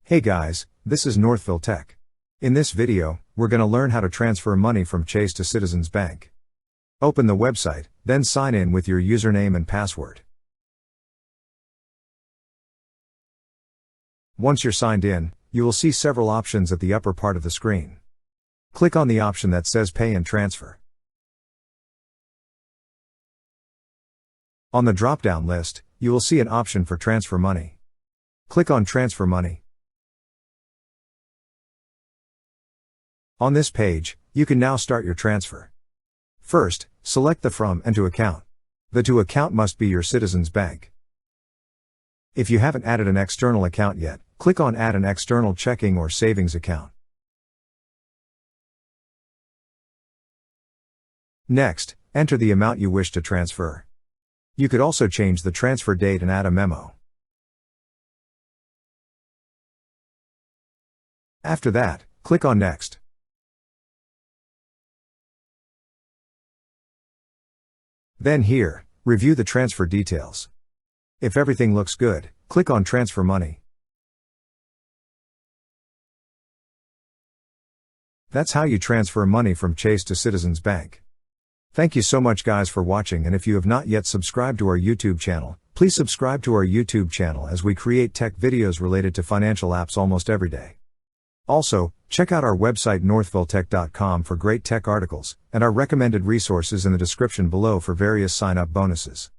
Hey guys, this is Northville Tech. In this video, we're going to learn how to transfer money from Chase to Citizens Bank. Open the website, then sign in with your username and password. Once you're signed in, you will see several options at the upper part of the screen. Click on the option that says Pay and Transfer. On the drop-down list, you will see an option for Transfer Money. Click on Transfer Money. On this page, you can now start your transfer. First, select the From and To account. The To account must be your Citizens Bank. If you haven't added an external account yet, click on Add an external checking or savings account. Next, enter the amount you wish to transfer. You could also change the transfer date and add a memo. After that, click on Next. Then here, review the transfer details. If everything looks good, click on Transfer Money. That's how you transfer money from Chase to Citizens Bank. Thank you so much guys for watching, and if you have not yet subscribed to our YouTube channel, please subscribe to our YouTube channel as we create tech videos related to financial apps almost every day. Also, check out our website northvilletech.com for great tech articles, and our recommended resources in the description below for various sign-up bonuses.